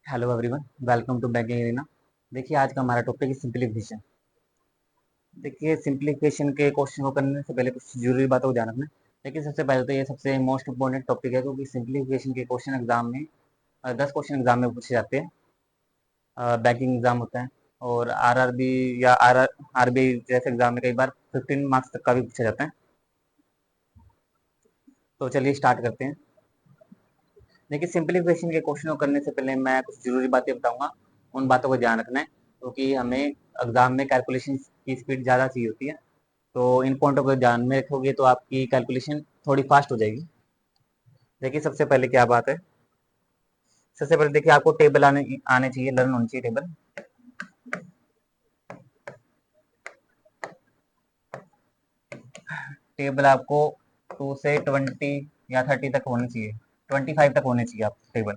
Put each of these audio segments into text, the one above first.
Hello everyone, welcome to banking arena. देखिए, आज का हमारा टॉपिक है सिंप्लीफिकेशन। देखिए, सिंप्लीफिकेशन के क्वेश्चन को करने से पहले कुछ जरूरी बातों को ध्यान रखना है। देखिए, सबसे पहले तो ये सबसे मोस्ट इंपॉर्टेंट टॉपिक है, क्योंकि सिंप्लीफिकेशन के क्वेश्चन एग्जाम में 10 क्वेश्चन एग्जाम में पूछे जाते हैं। बैंकिंग एग्जाम होता है और आरआरबी या आरबीआई जैसे एग्जाम में कई बार 15 मार्क्स तक का भी पूछा जाता है। तो चलिए स्टार्ट करते हैं। देखिए, सिंप्लीफिकेशन के क्वेश्चन को करने से पहले मैं कुछ जरूरी बातें बताऊंगा। उन बातों को ध्यान रखना है, क्योंकि हमें एग्जाम में कैलकुलेशन की स्पीड ज़्यादा चाहिए होती है। तो इन पॉइंटों को ध्यान में रखोगे तो आपकी कैलकुलेशन थोड़ी फास्ट हो जाएगी। देखिए, सबसे पहले क्या बात है। सबसे पहले देखिए, आपको टेबल आने आने चाहिए, लर्न होनी चाहिए टेबल। टेबल आपको 2 से 20 या 30 तक होनी चाहिए, 25 तक होने चाहिए आप टेबल।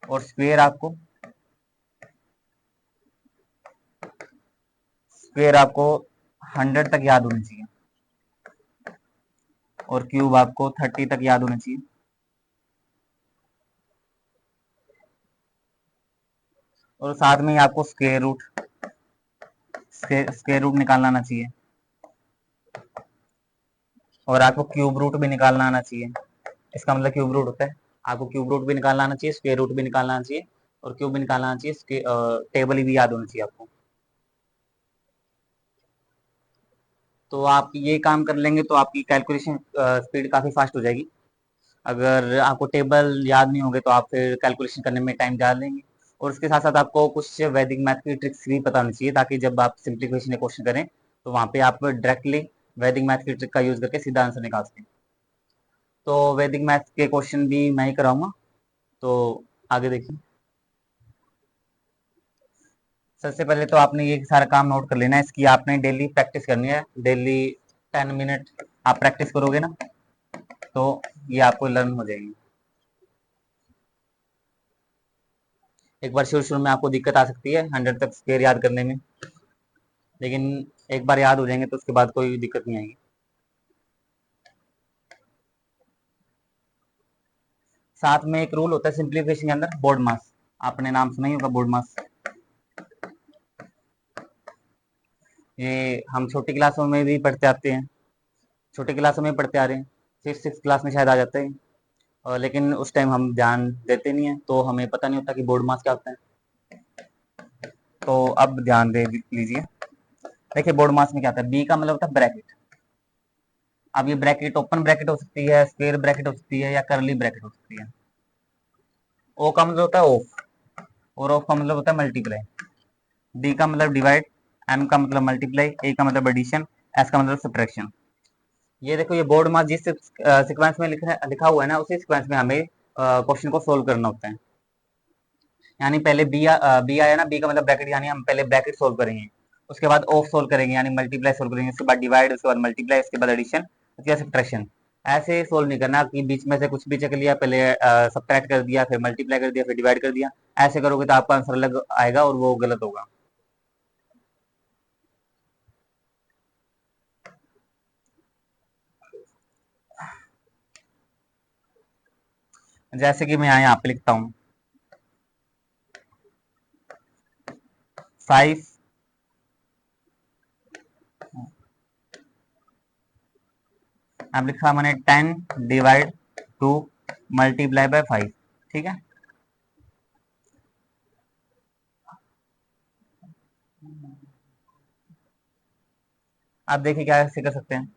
और स्क्वेयर आपको 100 तक याद होनी चाहिए। और क्यूब आपको 30 तक याद होना चाहिए। और साथ में ही आपको स्क्वेयर रूट निकालना आना चाहिए। और आपको क्यूब रूट भी निकालना आना चाहिए। इसका मतलब क्यूब रूट होता है, आपको क्यूब रूट भी निकालना आना चाहिए, स्क्वायर रूट भी निकालना आना चाहिए, और क्यूब भी निकालना आना चाहिए। टेबल भी याद होना चाहिए आपको। तो आप ये काम कर लेंगे तो आपकी कैलकुलेशन स्पीड काफ़ी फास्ट हो जाएगी। अगर आपको टेबल याद नहीं होंगे तो आप फिर कैलकुलेशन करने में टाइम ज़्यादा लेंगे। और उसके साथ साथ आपको कुछ वैदिक मैथ की ट्रिक्स भी पता होनी चाहिए, ताकि जब आप सिंप्लीफिकेशन का क्वेश्चन करें तो वहाँ पे आप डायरेक्टली वैदिक मैथ की ट्रिक का यूज़ करके सीधा आंसर निकाल सकें। तो वैदिक मैथ के क्वेश्चन भी मैं ही कराऊंगा। तो आगे देखिए। सबसे पहले तो आपने ये सारा काम नोट कर लेना है, इसकी आपने डेली प्रैक्टिस करनी है। डेली 10 मिनट आप प्रैक्टिस करोगे ना, तो ये आपको लर्न हो जाएगी। एक बार शुरू शुरू में आपको दिक्कत आ सकती है 100 तक स्क्वायर याद करने में, लेकिन एक बार याद हो जाएंगे तो उसके बाद कोई दिक्कत नहीं आएगी। साथ में एक रूल होता है सिंप्लीफिकेशन के अंदर, बोर्ड मास। आपने नाम सुना ही होगा, बोर्ड मास। ये हम छोटी क्लासों में भी पढ़ते आते हैं, छोटी क्लासों में पढ़ते आ रहे हैं। 6 क्लास में शायद आ जाते हैं। लेकिन उस टाइम हम ध्यान देते नहीं है, तो हमें पता नहीं होता कि बोर्ड मास क्या होता है। तो अब ध्यान दे लीजिए। देखिए, बोर्ड मास में क्या होता है, बी का मतलब होता है ब्रैकेट। अब ये ब्रैकेट ओपन ब्रैकेट हो सकती है, स्क्वायर ब्रैकेट हो सकती है, या करली ब्रैकेट हो सकती है। ओ का मतलब होता है ऑफ, और ऑफ का मतलब होता है मल्टीप्लाई। डी का मतलब डिवाइड, एम का मतलब मल्टीप्लाई, ए का मतलब एडिशन, एस का मतलब सब्ट्रैक्शन। ये देखो, ये बोर्ड मास जिस सीक्वेंस में लिखा हुआ है ना, उसी सीक्वेंस में हमें क्वेश्चन को सोल्व करना होता है। यानी पहले बी आया ना, बी का मतलब ब्रैकेट, यानी हम पहले ब्रैकेट सोल्व करेंगे, उसके बाद ऑफ सोल्व करेंगे यानी मल्टीप्लाई सोल्व करेंगे, उसके बाद डिवाइड, उसके बाद मल्टीप्लाई, उसके बाद एडिशन, उसके बाद सब्ट्रैक्शन। ऐसे सोल्व नहीं करना कि बीच में से कुछ भी चक लिया, पहले सब्ट्रैक्ट कर दिया, फिर मल्टीप्लाई कर दिया, फिर डिवाइड कर दिया। ऐसे करोगे तो आपका आंसर अलग आएगा और वो गलत होगा। जैसे कि मैं यहाँ पे लिखता हूँ 5, अब लिखा मैंने 10 डिवाइड 2 मल्टीप्लाई बाय 5। ठीक है। आप देखिए क्या ऐसे कर सकते हैं।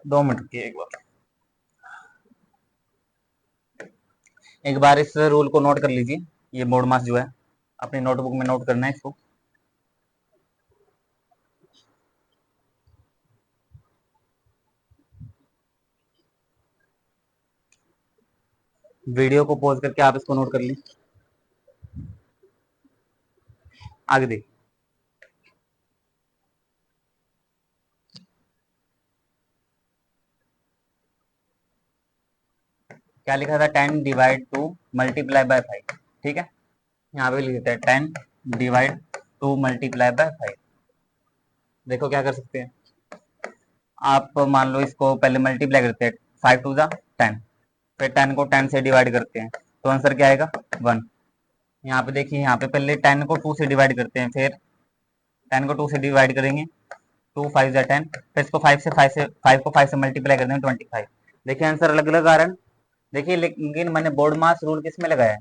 2 मिनट की एक बार इस रूल को नोट कर लीजिए। ये बोर्ड मास जो है, अपनी नोटबुक में नोट करना है इसको। वीडियो को पॉज करके आप इसको नोट कर ली। आगे देखिए क्या लिखा था, 10 डिवाइड 2 मल्टीप्लाई बाय 5। ठीक है। यहाँ पे लिख देते हैं 10 डिवाइड 2 मल्टीप्लाई बाय 5। देखो क्या कर सकते हैं। आप मान लो इसको पहले मल्टीप्लाई करते हैं, 5 टू ज़ा 10, फिर 10 को 10 से डिवाइड करते हैं, तो आंसर क्या आएगा 1। यहाँ पे देखिए, यहाँ पे पहले 10 को 2 से डिवाइड करते हैं, फिर 10 को 2 से डिवाइड करेंगे, 2 5 जा 10, फिर इसको 5 को 5 से मल्टीप्लाई कर देंगे 25। देखिए आंसर अलग अलग आ रहा है। देखिए लेकिन मैंने बोर्ड मास रूल किस में लगाया है?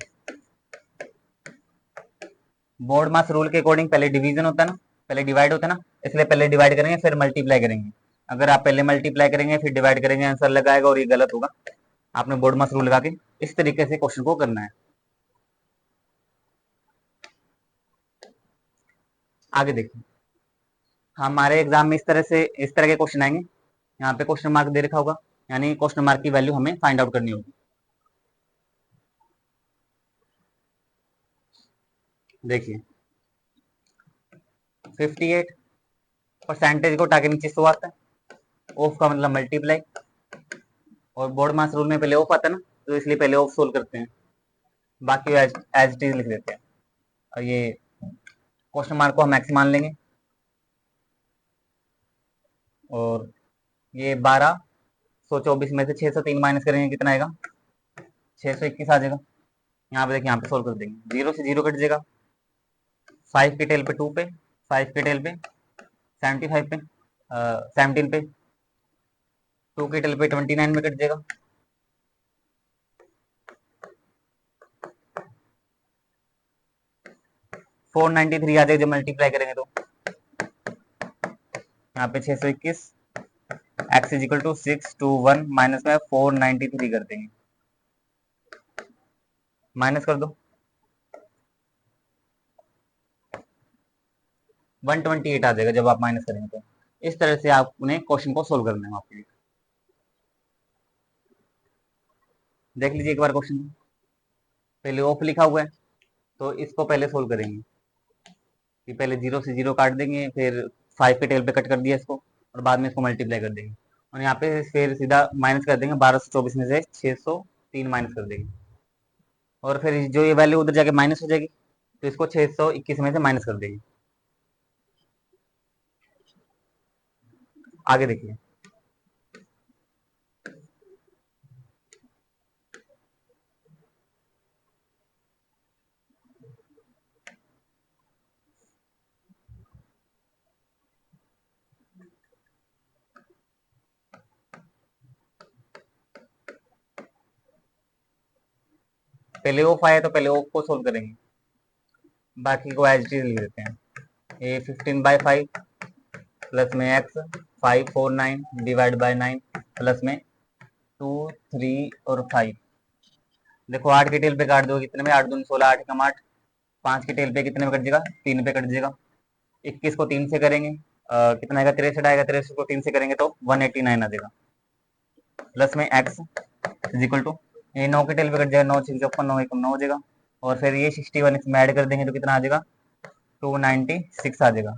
बोर्ड मास रूल के अकॉर्डिंग पहले डिवीजन होता है ना, पहले डिवाइड होता है ना, इसलिए पहले डिवाइड करेंगे फिर मल्टीप्लाई करेंगे। अगर आप पहले मल्टीप्लाई करेंगे फिर डिवाइड करेंगे, आंसर लगाएगा और ये गलत होगा। आपने बोर्ड मास रूल लगा के इस तरीके से क्वेश्चन को करना है। आगे देखिए, हमारे एग्जाम में इस तरह के क्वेश्चन आएंगे। यहाँ पे क्वेश्चन मार्क दे रखा होगा, यानी क्वेश्चन मार्क की वैल्यू हमें फाइंड आउट करनी होगी। देखिए 58 परसेंटेज को टाके नीचे 100 आता है, ऑफ का मतलब मल्टीप्लाई, और बोर्ड मास रूल में पहले ऑफ आता है ना, तो इसलिए पहले ऑफ सोल्व करते हैं, बाकी एज इट इज लिख देते हैं। और ये क्वेश्चन मार्क को हम एक्स मान लेंगे, और ये 1224 में से 603 माइनस करेंगे, कितना आएगा 621 आ जाएगा। यहाँ पे देखिए, यहाँ पे सोल्व कर देंगे, 0 से 0 कट जाएगा, 5 के टेल पे 2 पे, 5 के टेल पे 75 पे, 17 पे, 2 के टेल पे 29 में कट जाएगा, 493 आ जाएगा जब मल्टीप्लाई करेंगे तो। यहाँ पे 621 X is equal to 621 minus में 493 कर देंगे, माइनस कर दो, 128 आ जाएगा जब आप माइनस करेंगे तो। इस तरह से आपने क्वेश्चन को सोल्व करना है आपके लिए। देख लीजिए एक बार क्वेश्चन, पहले ऑफ लिखा हुआ है, तो इसको पहले सोल्व करेंगे कि पहले 0 से 0 काट देंगे, फिर 5 के टेल पे कट कर दिया इसको, और बाद में इसको मल्टीप्लाई कर देंगे, और यहाँ पे फिर सीधा माइनस कर देंगे, 1224 में से 603 माइनस कर देंगे, और फिर जो ये वैल्यू उधर जाके माइनस हो जाएगी, तो इसको 621 में से माइनस कर देंगे। आगे देखिए, पहले ऑफ आया तो पहले ऑफ को सोल्व करेंगे, बाकी को एज इट इज लिख देते हैं। ये 15/5 प्लस में एक्स 549 डिवाइड बाय 9 प्लस में 2 3 और 5। देखो 8 के टेल पे काट दो, कितने में 8 दूनी 16, 8 कम 8, 5 के टेल पे कितने में कट जाएगा 3 पे कट जाएगा, 21 को 3 से करेंगे कितना आएगा 63 आएगा, 63 को 3 से करेंगे तो 189 आ जाएगा, प्लस में एक्स इज इक्वल टू, ये 9 के टेल पे कट जाएगा, 9 6 54, 9 1 9 हो जाएगा, और फिर ये 61 इसमें ऐड कर देंगे तो कितना आ जाएगा 296 आ जाएगा।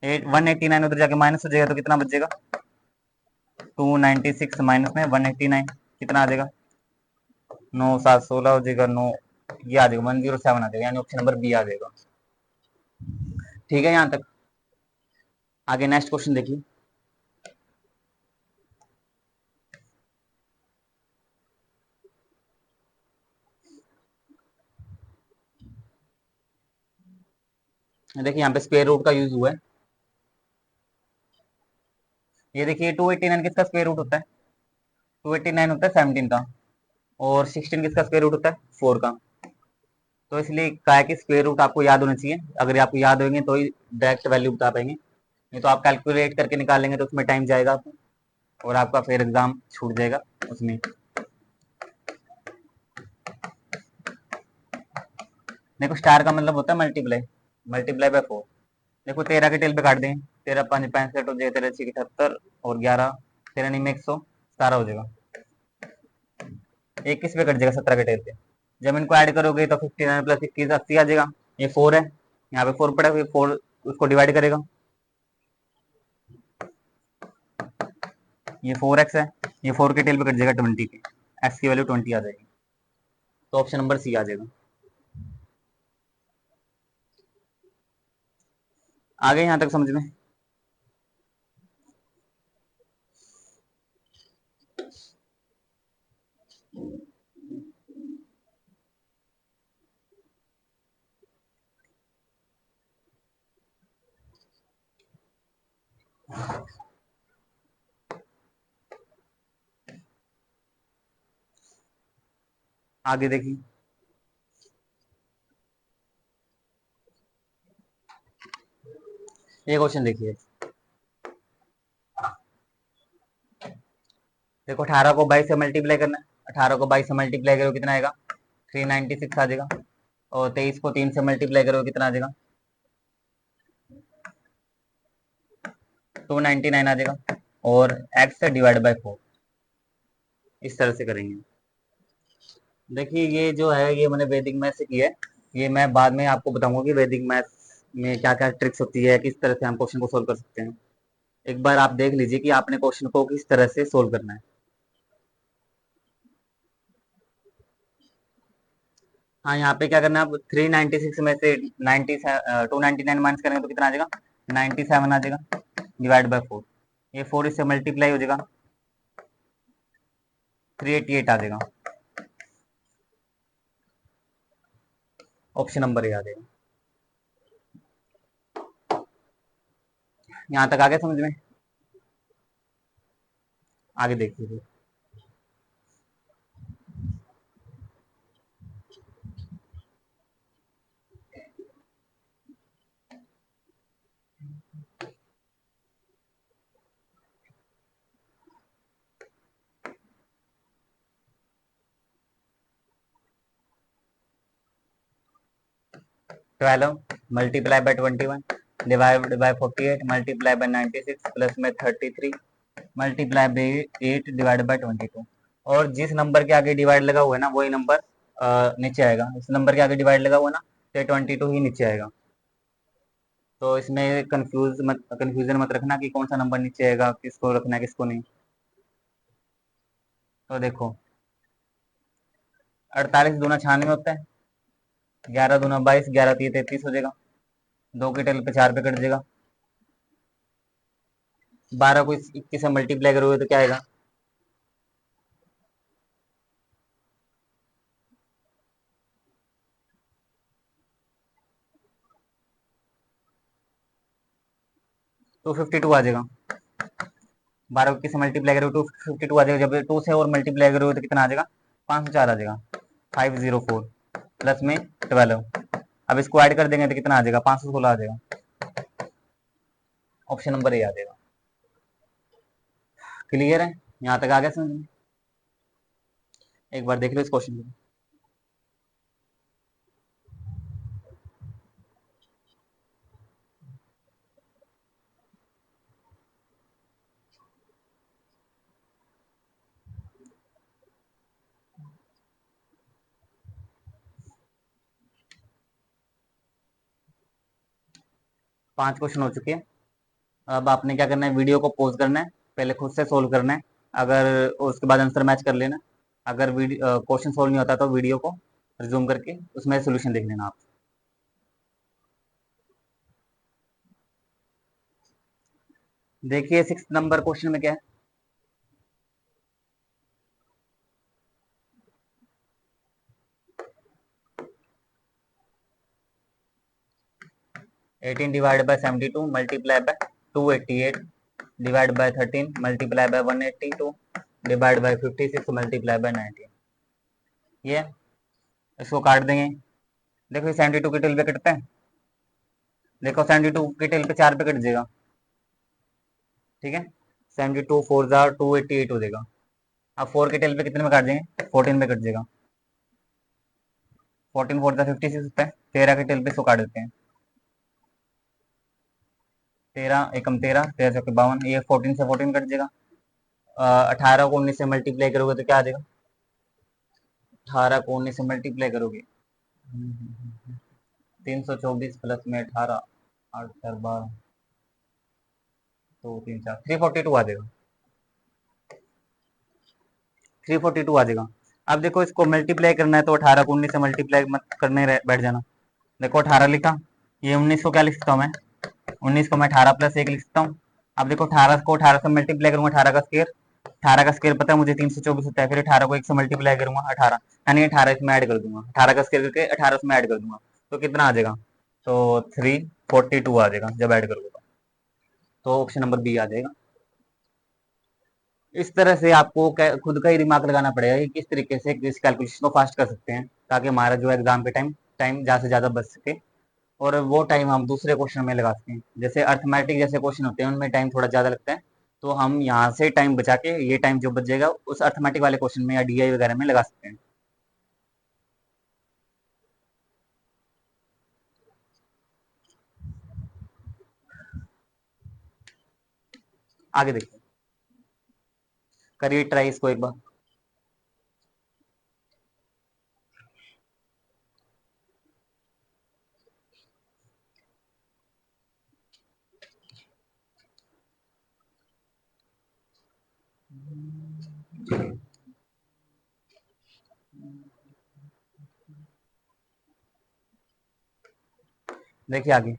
189 उधर जाके माइनस हो जाएगा तो कितना बचेगा 296 माइनस में 189, कितना आ जाएगा 9 7 16 हो जाएगा 9, ये आ जाएगा 107 आ जाएगा, यानी ऑप्शन नंबर बी आ जाएगा। ठीक है, यहाँ तक। आगे नेक्स्ट क्वेश्चन देखिए, देखिए यहाँ पे स्क्वायर रूट का यूज हुआ है। ये देखिए 289 किसका स्क्वायर रूट होता है, 289 होता है 17 का, और 16 किसका स्क्वायर रूट होता है 4 का। तो इसलिए कहा है कि स्क्वायर रूट आपको याद होना चाहिए, अगर आपको याद होंगे तो ही डायरेक्ट वैल्यू बता पाएंगे, नहीं तो आप कैलकुलेट करके निकालेंगे तो उसमें टाइम जाएगा आपको, और आपका फिर एग्जाम छूट जाएगा उसमें। देखो स्टार का मतलब होता है मल्टीप्लाई, मल्टीप्लाई बाय 4। देखो 13 के टेल पे काट दें, 13 5 65 हो जाएगा, 13 6 78 और 11 13 नहीं में 117 हो जाएगा, एक किस पे कट जाएगा 17 के टेल पे, जब इनको ऐड करोगे तो 59 प्लस 21 80 आ जाएगा। ये 4 है, यहाँ पे 4 पड़ा, 4 उसको डिवाइड करेगा, ये 4x है, ये 4 के टेल पे कट जाएगा 20 के, x की वैल्यू 20 आ जाएगी, तो ऑप्शन नंबर सी आ जाएगा। आगे यहाँ तक समझ में। आगे देखिए, ये क्वेश्चन देखिए। देखो 18 को 22 से मल्टीप्लाई करना है, 18 को 22 से मल्टीप्लाई करो कितना आएगा, 396 आ जाएगा। और 23 को 3 से मल्टीप्लाई करो कितना आ जाएगा, 299 आ जाएगा। और x से डिवाइड बाय 4, इस तरह से करेंगे। देखिए ये जो है ये मैंने वैदिक मैथ से किया है, ये मैं बाद में आपको बताऊंगा कि वैदिक मैथ में क्या क्या ट्रिक्स होती है, किस तरह से हम क्वेश्चन को सोल्व कर सकते हैं। एक बार आप देख लीजिए कि आपने क्वेश्चन को किस तरह से सोल्व करना है। हाँ, यहाँ पे क्या करना है, आप 396 में से 299 माइनस करेंगे तो कितना आ जाएगा, 97 आ जाएगा, डिवाइड बाय 4। ये 4 इससे मल्टीप्लाई हो जाएगा, 388 आ जाएगा। ऑप्शन नंबर ए आ जाएगा। यहाँ तक आ गया समझ में? आगे देखिए। 12 multiply by 21 divide by 48 multiply by 96 plus में 33 मल्टीप्लाई बाय 8 डिवाइड बाय 22। और जिस नंबर के आगे डिवाइड लगा हुआ है ना वही नंबर नीचे आएगा। इस नंबर के आगे डिवाइड लगा हुआ है ना तो 22 ही नीचे आएगा। तो इसमें कंफ्यूजन मत रखना कि कौन सा नंबर नीचे आएगा, किसको रखना है किसको नहीं। तो देखो 48 दूना 96 होता है, 11 दूना 22, 11 3 33 हो जाएगा, 2 के टेबल पे 4 पे कट जाएगा। 12 को 21 से मल्टीप्लाई करोगे तो क्या आएगा, तो 52 आ जाएगा। 12 को 21 से मल्टीप्लाई करोगे 252 आ जाएगा। जब 2 से और मल्टीप्लाई करोगे तो कितना आ जाएगा, 504 आ जाएगा, 504 प्लस में 12। अब इसको ऐड कर देंगे तो कितना आ जाएगा, 516 आ जाएगा। ऑप्शन नंबर ए आ जाएगा। क्लियर है? यहाँ तक आ गया समझ में? एक बार देख लो इस क्वेश्चन को। 5 क्वेश्चन हो चुके हैं। अब आपने क्या करना है, वीडियो को पॉज करना है, पहले खुद से सोल्व करना है, अगर उसके बाद आंसर मैच कर लेना। अगर वीडियो क्वेश्चन सोल्व नहीं होता तो वीडियो को रिज्यूम करके उसमें सोल्यूशन देख लेना आप। देखिए 6 नंबर क्वेश्चन में क्या है, 18 divide by 72 multiply by 288 divide by 13 multiply by 182 divide by 56 multiply by 19। ये इसको काट देंगे। देखो 72 के टेल पे कटता है, देखो 72 के टेल पे 4 पे कट जाएगा, ठीक है। 72 4 जार 288 हो जाएगा। अब 4 के टेल पे कितने में काट देंगे, 14 में कट जाएगा। 14 4 जार 56 होता है, 13 के टेल पे इसको काट देते हैं। 13 एकम 13, 13 चौके 52, ये 14 से 14 कट जाएगा। 18 को 19 से मल्टीप्लाई करोगे तो क्या आ जाएगा, 18 को 19 से मल्टीप्लाई करोगे 324 प्लस में 18, 8 4 12, 2 3 4, 342 आ जाएगा। 342 आ जाएगा। अब देखो इसको मल्टीप्लाई करना है तो 18 को 19 से मल्टीप्लाई मत करने बैठ जाना। देखो 18 लिखा, ये 19 को क्या लिख सकता हूँ मैं, 19 को मैं 18 प्लस 1 लिख सकता हूँ। अब देखो 18 को 18 से मल्टीप्लाई करूंगा, 18 का स्क्वायर, 18 का स्क्वायर पता है मुझे 324 होता है, फिर 18 को 1 से मल्टीप्लाई करूंगा 18, यानी 18 इसमें ऐड कर दूंगा, 18 का स्क्वायर करके 18 इसमें ऐड कर दूंगा तो कितना आ जाएगा, तो 342 आ जाएगा जब ऐड करोगे तो ऑप्शन नंबर बी आ जाएगा। इस तरह से आपको खुद का ही दिमाग लगाना पड़ेगा कि किस तरीके से इस कैलकुलेशन को फास्ट कर सकते हैं, ताकि हमारा जो एग्जाम पे टाइम टाइम ज़्यादा से ज़्यादा बच सके, और वो टाइम हम दूसरे क्वेश्चन में लगा सकते हैं। जैसे अर्थमेटिक जैसे क्वेश्चन होते हैं उनमें टाइम थोड़ा ज़्यादा लगता है, तो हम यहाँ से टाइम बचा के ये टाइम जो बच जाएगा उस अर्थमेटिक वाले क्वेश्चन में या डीआई वगैरह में लगा सकते हैं। आगे देखिए, करिए ट्राई इसको एक बार। देखिए आगे,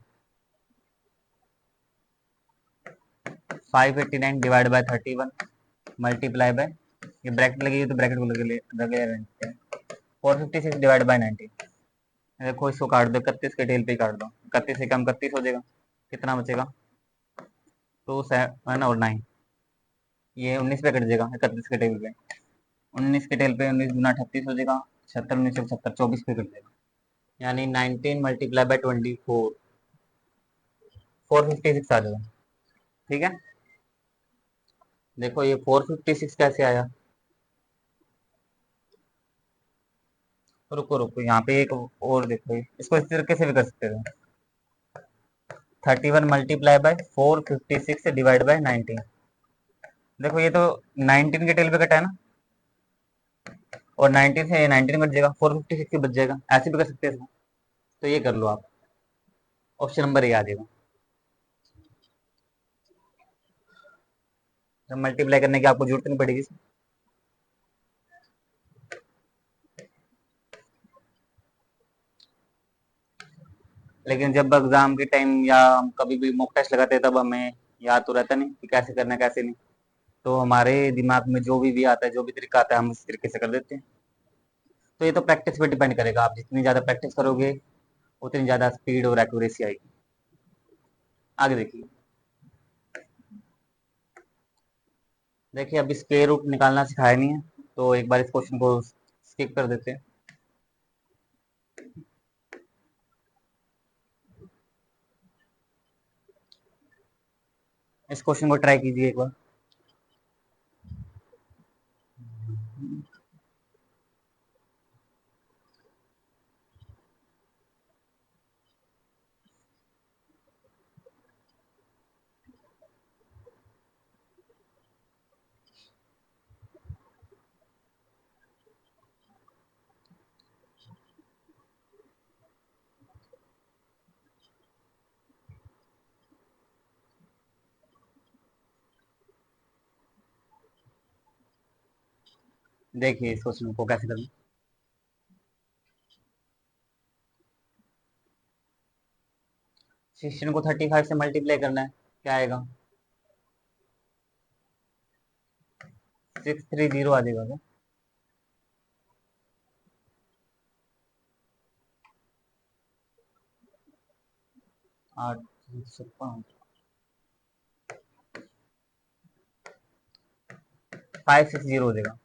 589 डिवाइड बाय 31 मल्टीप्लाई बाय, ये ब्रैकेट लगी है तो ब्रैकेट को लगे लगे रहते हैं, 456 डिवाइड बाय 90। देखो इसको काट दो, 31 के टेल पे काट दो, 31 से कम 31 हो जाएगा, कितना बचेगा, 2 7 और 9, ये 19 पे कट जाएगा 31 के टेल पे, 19 के टेल पे 19 गुना 38 हो जाएगा, 76 19 76 24 पे कट जाएगा, यानी 19 मल्टीप्लाई बाय 24, 456 आ जाएगा। ठीक है, देखो ये 456 कैसे आया, रुको रुको यहाँ पे एक और देखो, इसको इस तरीके से भी कर सकते हो, 31 मल्टीप्लाई बाय 456 डिवाइड बाय 19। देखो ये तो 19 के टेल पे कटा है ना, और 19 से 19 कट जाएगा, 456 बच जाएगा, ऐसे भी कर सकते हैं इसको। तो ये कर लो आप, ऑप्शन नंबर ए आ जाएगा। जब मल्टीप्लाई करने की आपको जरूरत नहीं पड़ेगी, लेकिन जब एग्जाम के टाइम या हम कभी भी मॉक टेस्ट लगाते हैं तब हमें याद तो रहता नहीं कि कैसे करना है कैसे नहीं, तो हमारे दिमाग में जो भी आता है, जो भी तरीका आता है, हम उस तरीके से कर देते हैं। तो ये तो प्रैक्टिस पे डिपेंड करेगा, आप जितनी ज़्यादा प्रैक्टिस करोगे उतनी ज़्यादा स्पीड और एक्यूरेसी आएगी। आगे देखिए, देखिए अभी स्क्वायर रूट निकालना सिखाया नहीं है, तो एक बार इस क्वेश्चन को स्किप कर देते हैं। इस क्वेश्चन को ट्राई कीजिए एक बार। देखिए इस क्वेश्चन को कैसे करना, 16 को 35 से मल्टीप्लाई करना है, क्या आएगा, 630 आ जाएगा क्या, 8 560 हो जाएगा।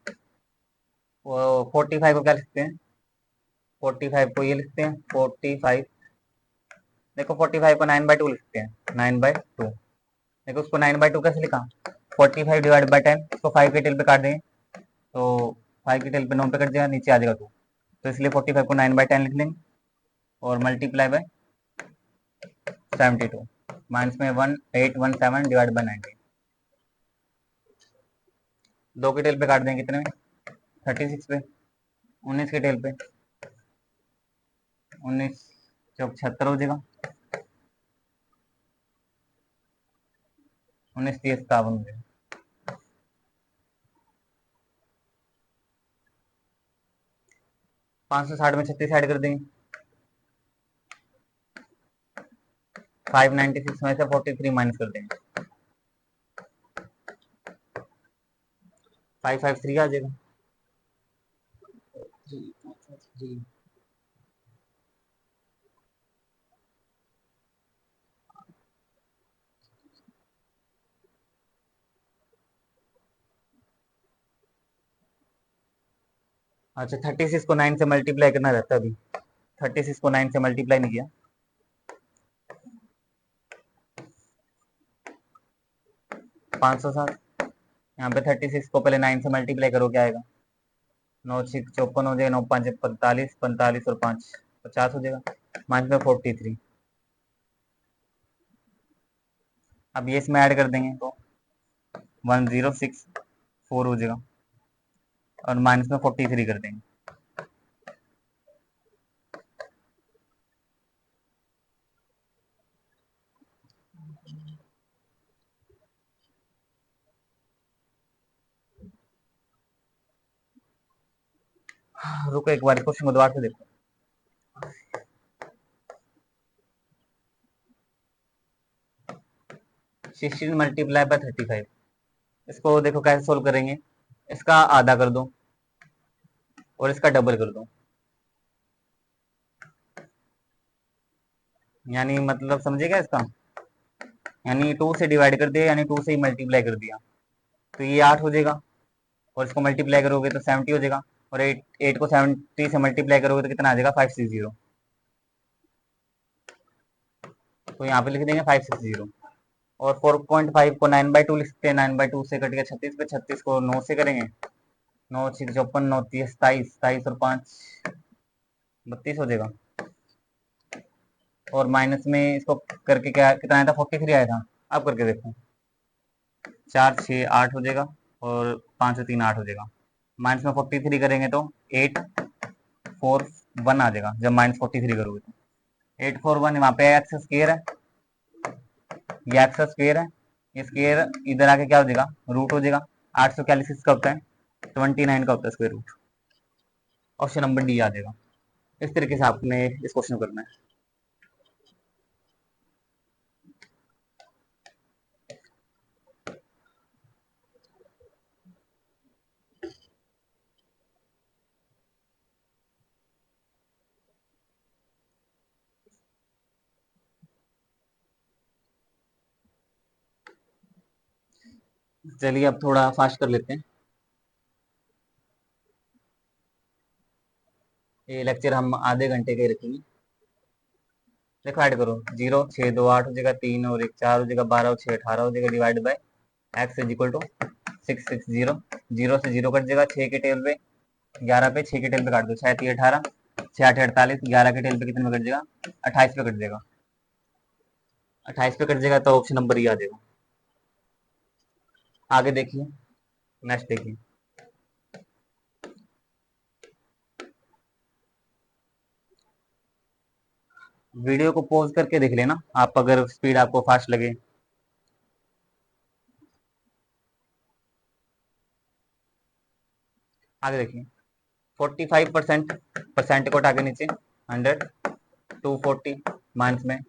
45 को क्या लिखते हैं, 45 को ये लिखते हैं 45, देखो 45 को 9/2 लिखते हैं, 9/2। देखो उसको 9/2 कैसे लिखा, 45 डिवाइड बाय 10, इसको 5 के टेल पे काट देंगे तो 5 के टेल पे 9 पे कट जाएगा, नीचे आ जाएगा 2, तो इसलिए 45 को 9/10 लिख लेंगे, और मल्टीप्लाई बाय 72, माइनस में 1817 डिवाइड बाय 90, 2 के टेल पे काट देंगे कितने में, 36 पे, 19 के टेल पे 19 चौक 76 हो जाएगा, 19 30 57 हो जाएगा। 560 में 36 ऐड कर देंगे, 596 में से 43 माइनस कर देंगे, 553 आ जाएगा। अच्छा, 36 को 9 से मल्टीप्लाई करना रहता है अभी। 36 को 9 से मल्टीप्लाई नहीं किया। 507। यहाँ पे 36 को पहले 9 से मल्टीप्लाई करो, क्या आएगा? 9 6 54 हो जाएगा, 9 5 45, 45 और 5 50 हो जाएगा, माइनस में 43। अब ये इसमें ऐड कर देंगे तो 1064 हो जाएगा, और माइनस में 43 कर देंगे। रुको एक बार क्वेश्चन को दोबारा से देखो। 16 मल्टीप्लाई बाय 35, इसको देखो कैसे सोल्व करेंगे। इसका आधा कर दो और इसका डबल कर दो, यानी मतलब समझेगा इसका, यानी 2 से डिवाइड कर दिया, यानी 2 से ही मल्टीप्लाई कर दिया, तो ये 8 हो जाएगा, और इसको मल्टीप्लाई करोगे तो 70 हो जाएगा, और 8 को 70 से मल्टीप्लाई करोगे तो कितना आ जाएगा? 560। तो यहाँ पे लिख देंगे 560। और 4.5 को 9/2 लिख सकते हैं, 9/2 से कट गया 36 पे, 36 को 9 से करेंगे, 9 6 54, 9 30 27, 27 और 5 32 हो जाएगा। और माइनस में इसको करके क्या कितना आया था? 43 आया था। अब करके देखो, 4 6 8 हो जाएगा, और 5 और 3 8 हो जाएगा। माइनस में 43 करेंगे तो 841 आ जाएगा, जब माइनस 43 करोगे तो 841। वहाँ पे एक्स स्क्वायर है, ये एक्स स्क्वायर है, ये स्क्वायर इधर आके क्या हो जाएगा? रूट हो जाएगा। 841 का होता है 29 का होता है square root. Option number D आ जाएगा। इस तरीके से आपने इस क्वेश्चन को करना है। चलिए अब थोड़ा फास्ट कर लेते हैं। ये लेक्चर हम आधे घंटे के ही रखेंगे। देखो ऐड करो, 0 6 2 8 हो जाएगा, 3 और 1 4 हो जाएगा, 12 और 6 18 हो जाएगा, divide by X is equal to 660। 0 से 0 कट जाएगा, 6 के टेबल पे 11 पे, 6 के टेबल पे काट दो, 6 3 18, 6 8 48, 11 के टेबल पे कितने में कट जाएगा? 28 पे कट जाएगा। 28 पे कट जाएगा तो ऑप्शन नंबर ही आ जाएगा। आगे देखिए, नेक्स्ट देखिए। वीडियो को पॉज करके देख लेना आप, अगर स्पीड आपको फास्ट लगे। आगे देखिए, 45% परसेंट को उठा के नीचे 100, 240 माइनस में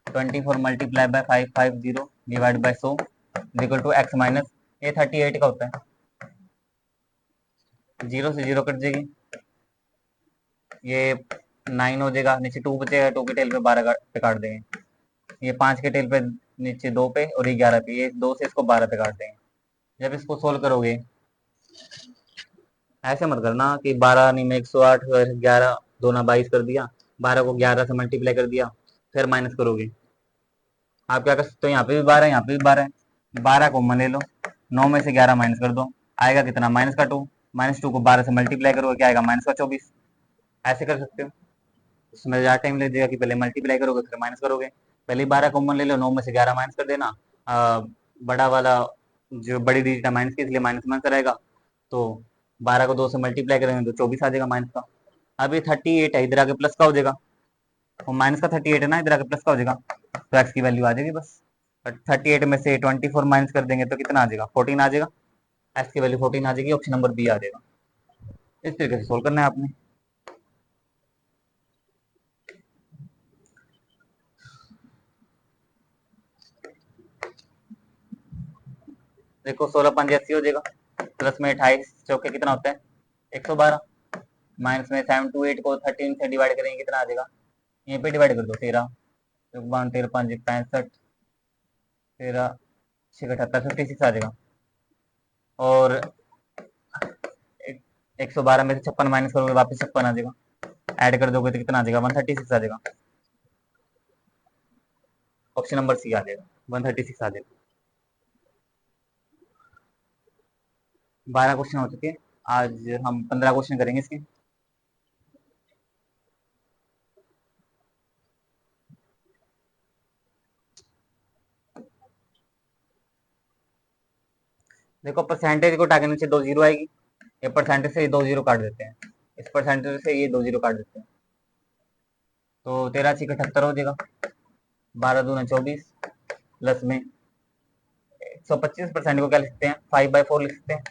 24 multiply by 550 divide by 100 equal to X minus, ये 38 का होता है। 0 से 0 कट जाएगी, ये 9 हो जाएगा, नीचे 2 बचेगा, 2 के टेल पे 12 पे काट देंगे, ये 5 के टेल पे नीचे 2 पे, और ये 11 पे, ये 2 से इसको 12 पे काट देंगे। जब इसको सोल्व करोगे, ऐसे मत करना कि 12 नहीं में 108, 11 दो ना 22 कर दिया, 12 को 11 से मल्टीप्लाई कर दिया, फिर माइनस करोगे। आप क्या कर सकते हो, यहाँ पे भी 12 है, यहाँ पे भी 12 है, 12 कॉमन ले लो, 9 में से 11 माइनस कर दो, आएगा कितना? माइनस का 2, माइनस 2 को 12 से मल्टीप्लाई करोगे, क्या आएगा? माइनस का 24। ऐसे कर सकते हो। उसमें ज़्यादा टाइम लग जाएगा कि पहले मल्टीप्लाई करोगे फिर माइनस करोगे। पहले 12 कॉमन ले लो, 9 में से 11 माइनस कर देना, बड़ा वाला जो बड़ी डिजिट है माइनस की, इसलिए माइनस में आंसर आएगा। तो 12 को 2 से मल्टीप्लाई करेंगे तो 24 आ जाएगा माइनस का। अब ये 38 है, इधर आके प्लस का हो जाएगा, और माइनस का 38 है ना, इधर आके प्लस का हो जाएगा, तो एक्स की वैल्यू आ जाएगी बस। 38 में से 24 माइनस कर देंगे तो कितना आ जाएगा? 14 आ जाएगा, एक्स की वैल्यू 14 आ जाएगी, ऑप्शन नंबर बी आ जाएगा। इस तरीके से सोल्व करना है आपने। देखो 16 5 80 हो जाएगा, प्लस में 28 चौके कितना होता है? 112, माइनस में 7 2 8 को 13 से डिवाइड करेंगे, कितना आ जाएगा? यहीं पे डिवाइड कर दो, 13 13 5 65, 13 6 78 56 आ जाएगा। और 112 में से 56 माइनस करोगे वापस 56 आ जाएगा, ऐड कर दोगे तो कितना आ जाएगा, 136 आ जाएगा। ऑप्शन नंबर सी आ जाएगा, 136 आ जाएगा। 12 क्वेश्चन हो चुके हैं, आज हम 15 क्वेश्चन करेंगे इसके। देखो परसेंटेज को उठा के नीचे 2 जीरो आएगी, ये परसेंटेज से ये 2 जीरो काट देते हैं, इस परसेंटेज से ये 2 जीरो काट देते हैं, तो 13×6 = 78 हो जाएगा। 12×2 = 24 प्लस में 125% को क्या लिखते हैं, 5/4 लिख सकते हैं,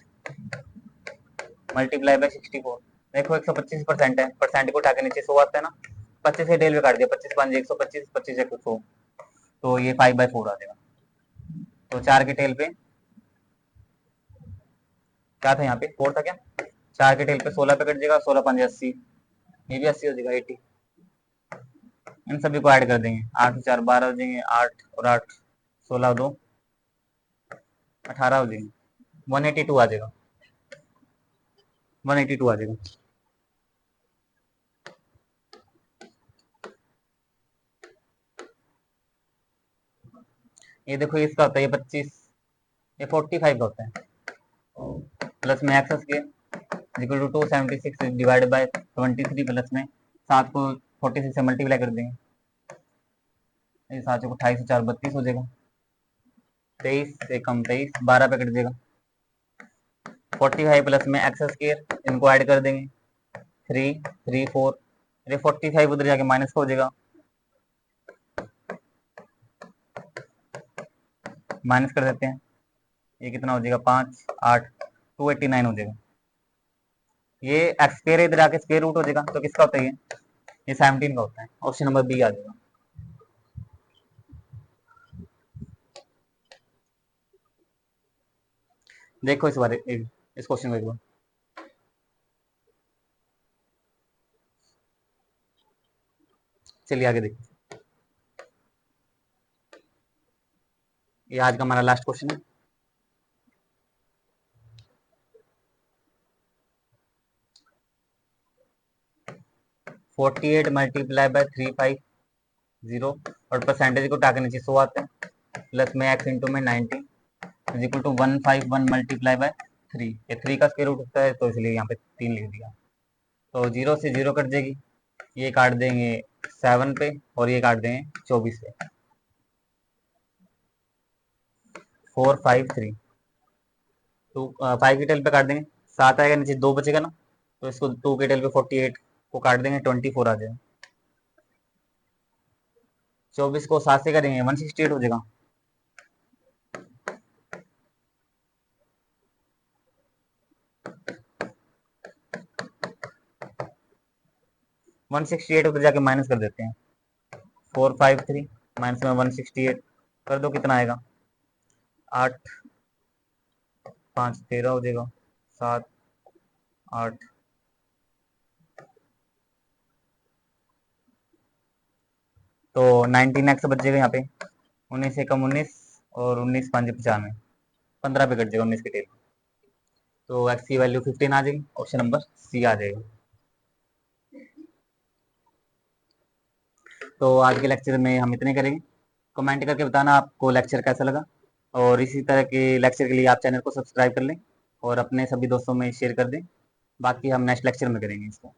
मल्टीप्लाई बाय 64। देखो 125% है, परसेंट को उठा के नीचे 100 आता है ना, 25 से डेल में काट दिया, 25 5 125, 25 1 100, तो ये 5/4 आ जाएगा। तो 4 के टेल पे क्या था, यहाँ पे 4 था क्या, 4 के टेल पे 16 पे कट जाएगा, 16 5 80, ये भी 80 हो जाएगा, 80। इन सभी को ऐड कर देंगे, 8 से 4 12 हो जाएंगे, 8 और 8 16 2 18 हो जाएंगे, 182 आ जाएगा, 182 आ जाएगा। ये देखो इसका होता है, ये 25, ये 45 का होता है, प्लस में X square equal to 276 divide by 23, plus में 7 को 46 से मल्टीप्लाई कर देंगे, ये 7 को 28 से 4 32 हो जाएगा, 23 से कम 23, 12 पे कट जाएगा, 45 प्लस में एक्स स्क्वायर, इनको ऐड कर देंगे, 3 3 4, अरे 45 उधर जाके माइनस हो जाएगा, माइनस कर देते हैं, ये कितना हो जाएगा, 5 8 289 हो जाएगा। ये एक्स स्क्वायर इधर आके स्क्वायर रूट हो जाएगा, तो किसका होता है ये 17 का होता है, ऑप्शन नंबर बी आ जाएगा। देखो इस बारे इस क्वेश्चन को एक बार, चलिए आगे देखिए, ये आज का हमारा लास्ट क्वेश्चन है। फोर्टी एट मल्टीप्लाई बाय 350 और परसेंटेज को उठा के नीचे 100 आते हैं, प्लस में एक्स इंटू में 90 is equal to 151 multiply by 3, ये 3 का स्क्वायर रूट होता है, तो इसलिए यहाँ पे 3 लिख दिया। तो 0 से 0 कट जाएगी, ये काट देंगे 7 पे और ये काट देंगे 24 पे, 4 5 3, 2 5 के टेल पे काट देंगे, 7 आएगा नीचे 2 बचेगा ना, तो इसको 2 के टेल पे 48 को काट देंगे, 24 आ जाएगा। 24 को 7 से करेंगे 168 हो जाएगा, 168 उधर जाके माइनस कर देते हैं, 453 माइनस में 168 कर दो, कितना आएगा, 8 5 13 हो जाएगा, 7 8 तो 19 एक्स बच जाएगा यहाँ पे, 19 से कम 19 और 19 5 95, 15 पे कट जाएगा 19 के टेल, तो एक्स की वैल्यू 15 आ जाएगी, ऑप्शन नंबर सी आ जाएगा। तो आज के लेक्चर में हम इतने करेंगे, कमेंट करके बताना आपको लेक्चर कैसा लगा, और इसी तरह के लेक्चर के लिए आप चैनल को सब्सक्राइब कर लें और अपने सभी दोस्तों में शेयर कर दें, बाकी हम नेक्स्ट लेक्चर में करेंगे इसको।